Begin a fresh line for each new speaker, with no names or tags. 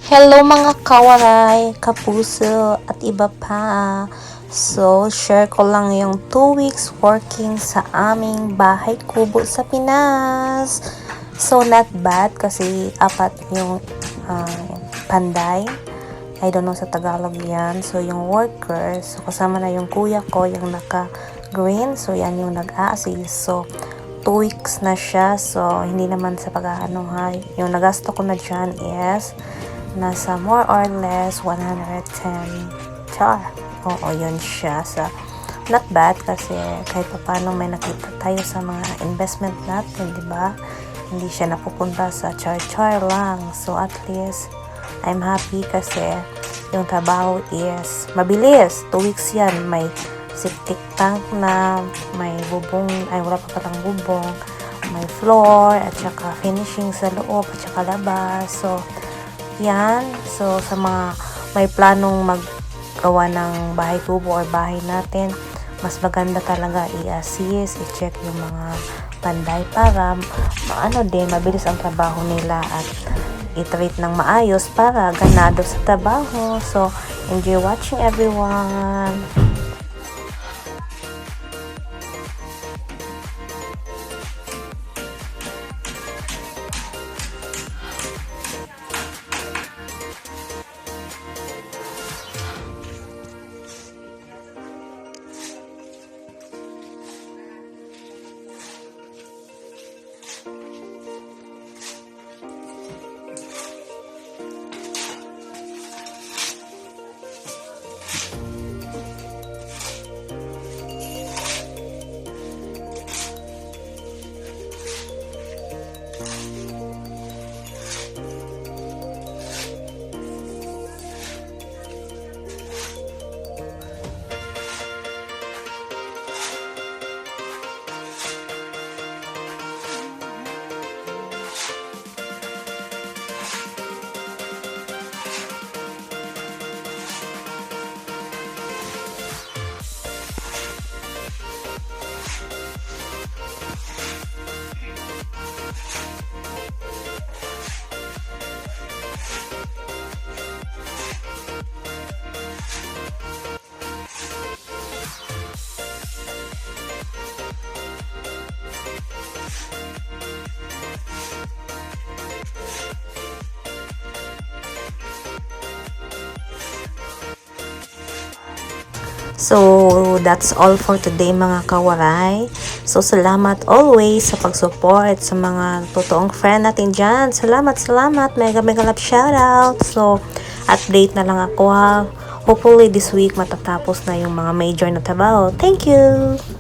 Hello mga kawaray, kapuso at iba pa. So, share ko lang yung 2 weeks working sa aming bahay kubo sa Pinas. So, not bad kasi apat yung panday. I don't know sa Tagalog yan. So, yung workers, so, kasama na yung kuya ko, yung naka-green. So, yan yung nag-a-assist. So, 2 weeks na siya. So, hindi naman sa pag-ano ha. Yung nagasto ko na dyan is nasa more or less 110 char. Oo, yun siya. So, not bad kasi kahit pa paano may nakita tayo sa mga investment natin, di ba? Hindi siya napupunta sa char-char lang. So, at least, I'm happy kasi yung trabaho is mabilis. 2 weeks yan. May septic tank na, may bubong, ay wala pa palang bubong, may floor, at saka finishing sa loob, at saka labas. So, yan. So, sa mga may planong maggawa ng bahay kubo or bahay natin, mas maganda talaga i-assist, i-check yung mga panday para mabilis ang trabaho nila at i-treat ng maayos para ganado sa trabaho. So, enjoy watching everyone! So, that's all for today mga kawaray. So, salamat always sa pag-support sa mga totoong friend natin dyan. Salamat. Mega love shoutout. So, update na lang ako ha. Hopefully this week matatapos na yung mga major na trabaho. Thank you!